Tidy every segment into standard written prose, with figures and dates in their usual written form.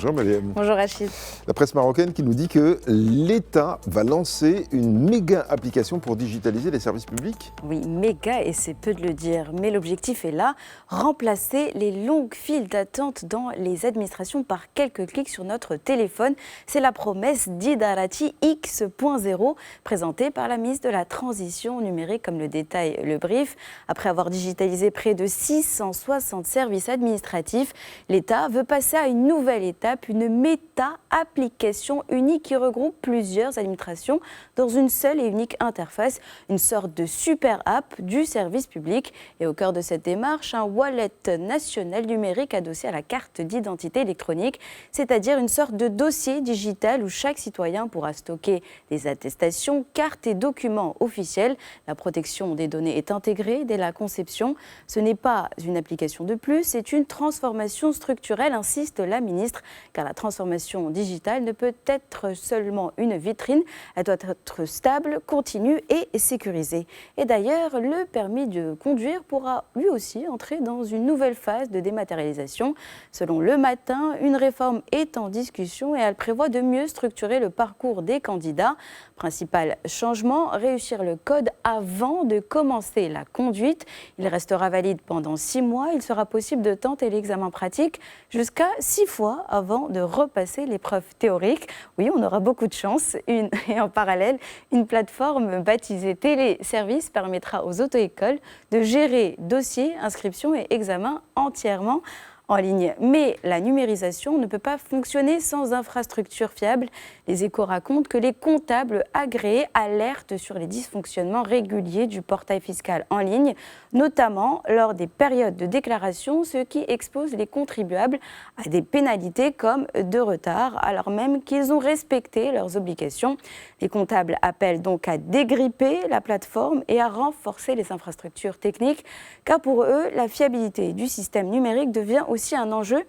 Bonjour Mariam. Bonjour Rachid. La presse marocaine qui nous dit que l'État va lancer une méga application pour digitaliser les services publics. Oui, méga, et c'est peu de le dire. Mais l'objectif est là, remplacer les longues files d'attente dans les administrations par quelques clics sur notre téléphone. C'est la promesse d'Idarati X.0 présentée par la ministre de la Transition numérique, comme le détaille le brief. Après avoir digitalisé près de 660 services administratifs, l'État veut passer à une nouvelle étape, une méta-application unique qui regroupe plusieurs administrations dans une seule et unique interface, une sorte de super app du service public. Et au cœur de cette démarche, un wallet national numérique adossé à la carte d'identité électronique, c'est-à-dire une sorte de dossier digital où chaque citoyen pourra stocker des attestations, cartes et documents officiels. La protection des données est intégrée dès la conception. Ce n'est pas une application de plus, c'est une transformation structurelle, insiste la ministre, car la transformation digitale ne peut être seulement une vitrine, elle doit être stable, continue et sécurisée. Et d'ailleurs, le permis de conduire pourra lui aussi entrer dans une nouvelle phase de dématérialisation. Selon Le Matin, une réforme est en discussion et elle prévoit de mieux structurer le parcours des candidats. Principal changement, réussir le code avant de commencer la conduite. Il restera valide pendant 6 mois. Il sera possible de tenter l'examen pratique jusqu'à 6 fois avant de repasser l'épreuve théorique. Oui, on aura beaucoup de chance. Et en parallèle, une plateforme baptisée Téléservice permettra aux auto-écoles de gérer dossiers, inscriptions et examens entièrement en ligne. Mais la numérisation ne peut pas fonctionner sans infrastructure fiable. Les Échos racontent que les comptables agréés alertent sur les dysfonctionnements réguliers du portail fiscal en ligne, notamment lors des périodes de déclaration, ce qui expose les contribuables à des pénalités comme de retard, alors même qu'ils ont respecté leurs obligations. Les comptables appellent donc à dégripper la plateforme et à renforcer les infrastructures techniques, car pour eux, la fiabilité du système numérique devient aussi un enjeu,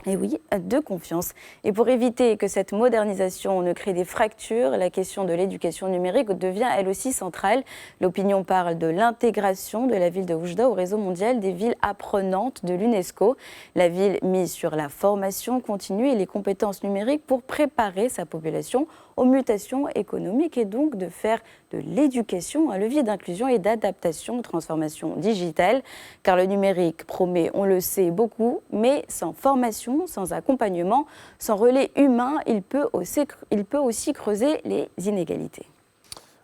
et oui, de confiance. Et pour éviter que cette modernisation ne crée des fractures, la question de l'éducation numérique devient elle aussi centrale. L'opinion parle de l'intégration de la ville de Oujda au réseau mondial des villes apprenantes de l'UNESCO. La ville mise sur la formation continue et les compétences numériques pour préparer sa population aux mutations économiques et donc de faire de l'éducation un levier d'inclusion et d'adaptation aux transformations digitales. Car le numérique promet, on le sait, beaucoup, mais sans formation, sans accompagnement, sans relais humain, il peut aussi creuser les inégalités.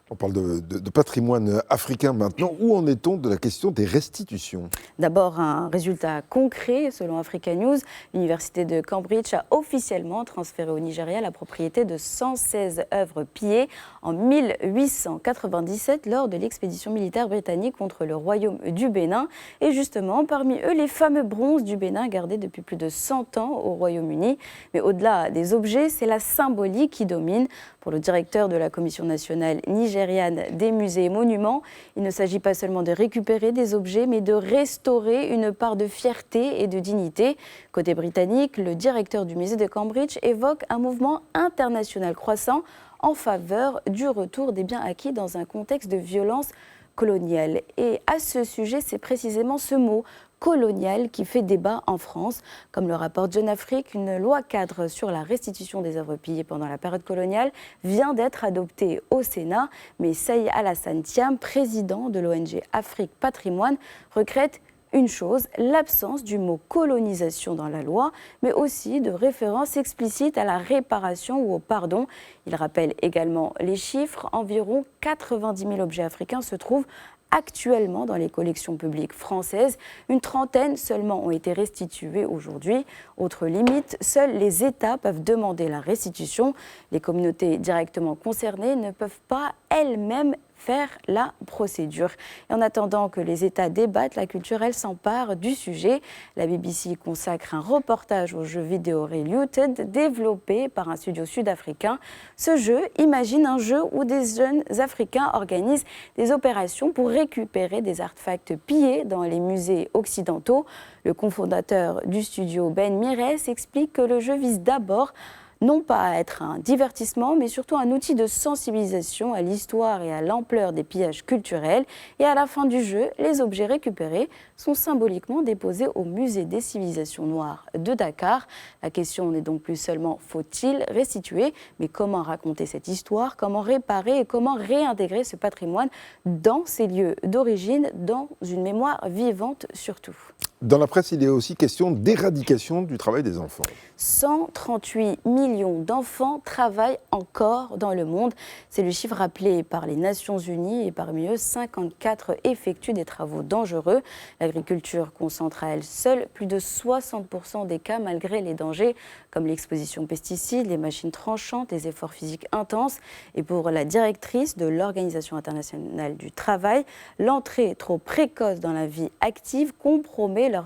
On parle de patrimoine africain maintenant. Où en est-on de la question des restitutions ? D'abord, un résultat concret. Selon Africa News, l'université de Cambridge a officiellement transféré au Nigeria la propriété de 116 œuvres pillées en 1897 lors de l'expédition militaire britannique contre le royaume du Bénin. Et justement, parmi eux, les fameux bronzes du Bénin gardés depuis plus de 100 ans au Royaume-Uni. Mais au-delà des objets, c'est la symbolique qui domine. Pour le directeur de la Commission nationale nigériane des musées et monuments, il ne s'agit pas seulement de récupérer des objets, mais de restaurer une part de fierté et de dignité. Côté britannique, le directeur du musée de Cambridge évoque un mouvement international croissant en faveur du retour des biens acquis dans un contexte de violence coloniale. Et à ce sujet, c'est précisément ce mot colonial qui fait débat en France. Comme le rapporte Jeune Afrique, une loi cadre sur la restitution des œuvres pillées pendant la période coloniale vient d'être adoptée au Sénat. Mais Saïd Alassane Thiam, président de l'ONG Afrique Patrimoine, regrette une chose, l'absence du mot colonisation dans la loi, mais aussi de référence explicite à la réparation ou au pardon. Il rappelle également les chiffres, environ 90 000 objets africains se trouvent actuellement dans les collections publiques françaises. Une trentaine seulement ont été restituées aujourd'hui. Autre limite, seuls les États peuvent demander la restitution. Les communautés directement concernées ne peuvent pas elles-mêmes faire la procédure. Et en attendant que les États débattent, la culture, elle, s'empare du sujet. La BBC consacre un reportage au jeu vidéo Reluted, développé par un studio sud-africain. Ce jeu imagine un jeu où des jeunes Africains organisent des opérations pour récupérer des artefacts pillés dans les musées occidentaux. Le cofondateur du studio, Ben Mires, explique que le jeu vise d'abord non pas à être un divertissement, mais surtout un outil de sensibilisation à l'histoire et à l'ampleur des pillages culturels. Et à la fin du jeu, les objets récupérés sont symboliquement déposés au Musée des civilisations noires de Dakar. La question n'est donc plus seulement faut-il restituer, mais comment raconter cette histoire, comment réparer et comment réintégrer ce patrimoine dans ses lieux d'origine, dans une mémoire vivante surtout. Dans la presse, il est aussi question d'éradication du travail des enfants. 138 millions d'enfants travaillent encore dans le monde. C'est le chiffre rappelé par les Nations Unies et parmi eux, 54 effectuent des travaux dangereux. L'agriculture concentre à elle seule plus de 60% des cas malgré les dangers comme l'exposition aux pesticides, les machines tranchantes, les efforts physiques intenses. Et pour la directrice de l'Organisation internationale du travail, l'entrée trop précoce dans la vie active compromet leur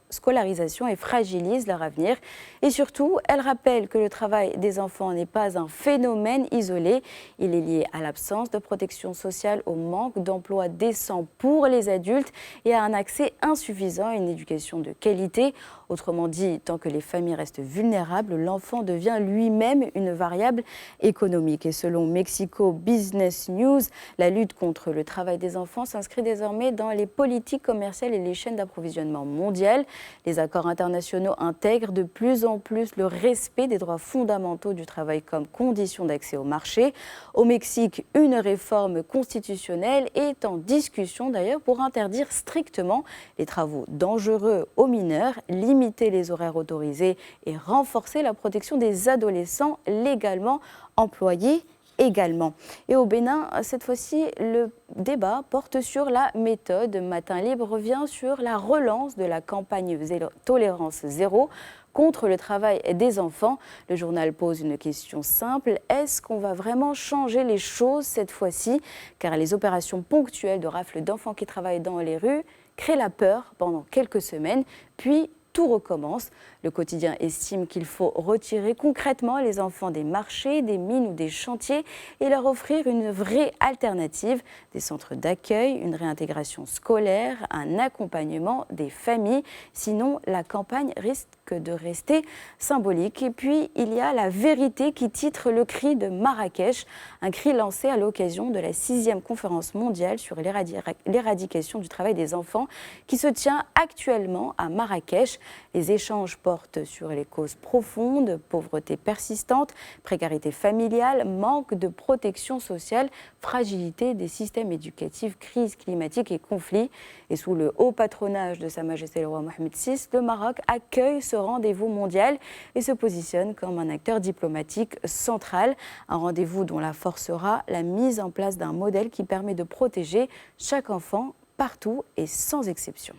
scolarisation et fragilise leur avenir. Et surtout, elle rappelle que le travail des enfants n'est pas un phénomène isolé. Il est lié à l'absence de protection sociale, au manque d'emplois décents pour les adultes et à un accès insuffisant à une éducation de qualité. Autrement dit, tant que les familles restent vulnérables, l'enfant devient lui-même une variable économique. Et selon Mexico Business News, la lutte contre le travail des enfants s'inscrit désormais dans les politiques commerciales et les chaînes d'approvisionnement mondiales. Les accords internationaux intègrent de plus en plus le respect des droits fondamentaux du travail comme condition d'accès au marché. Au Mexique, une réforme constitutionnelle est en discussion d'ailleurs pour interdire strictement les travaux dangereux aux mineurs, limiter les horaires autorisés et renforcer la protection des adolescents légalement employés également. Et au Bénin, cette fois-ci, le débat porte sur la méthode. Matin Libre revient sur la relance de la campagne Tolérance Zéro contre le travail des enfants. Le journal pose une question simple. Est-ce qu'on va vraiment changer les choses cette fois-ci? Car les opérations ponctuelles de rafle d'enfants qui travaillent dans les rues créent la peur pendant quelques semaines, puis tout recommence. Le quotidien estime qu'il faut retirer concrètement les enfants des marchés, des mines ou des chantiers et leur offrir une vraie alternative, des centres d'accueil, une réintégration scolaire, un accompagnement des familles. Sinon, la campagne risque de rester symbolique. Et puis, il y a la vérité qui titre le cri de Marrakech, un cri lancé à l'occasion de la 6e conférence mondiale sur l'éradication du travail des enfants qui se tient actuellement à Marrakech. Les échanges portent sur les causes profondes, pauvreté persistante, précarité familiale, manque de protection sociale, fragilité des systèmes éducatifs, crise climatique et conflits. Et sous le haut patronage de Sa Majesté le roi Mohamed VI, le Maroc accueille ce rendez-vous mondial et se positionne comme un acteur diplomatique central. Un rendez-vous dont la force sera la mise en place d'un modèle qui permet de protéger chaque enfant partout et sans exception.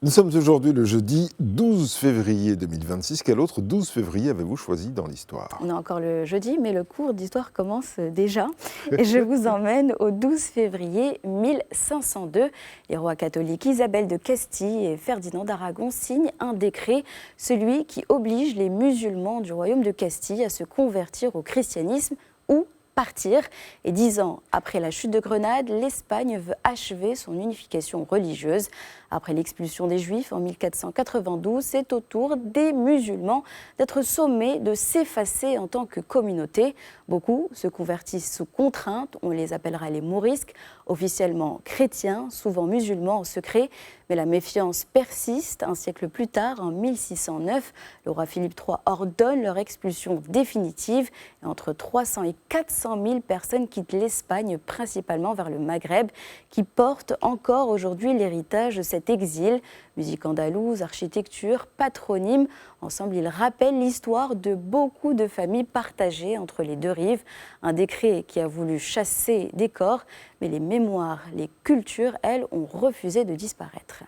Nous sommes aujourd'hui le jeudi 12 février 2026. Quel autre 12 février avez-vous choisi dans l'histoire? On est encore le jeudi, mais le cours d'histoire commence déjà. Et je vous emmène au 12 février 1502. Les rois catholiques Isabelle de Castille et Ferdinand d'Aragon signent un décret, celui qui oblige les musulmans du royaume de Castille à se convertir au christianisme ou partir. Et 10 ans après la chute de Grenade, l'Espagne veut achever son unification religieuse. Après l'expulsion des Juifs en 1492, c'est au tour des musulmans d'être sommés de s'effacer en tant que communauté. Beaucoup se convertissent sous contrainte, on les appellera les mourisques, officiellement chrétiens, souvent musulmans en secret. Mais la méfiance persiste. Un siècle plus tard, en 1609, le roi Philippe III ordonne leur expulsion définitive. Et entre 300 et 400 000 personnes quittent l'Espagne, principalement vers le Maghreb, qui porte encore aujourd'hui l'héritage de cet exil. Musique andalouse, architecture, patronyme, ensemble ils rappellent l'histoire de beaucoup de familles partagées entre les deux rives. Un décret qui a voulu chasser des corps, mais les mémoires, les cultures, elles, ont refusé de disparaître.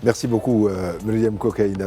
Merci beaucoup, Myriam Kokaïna.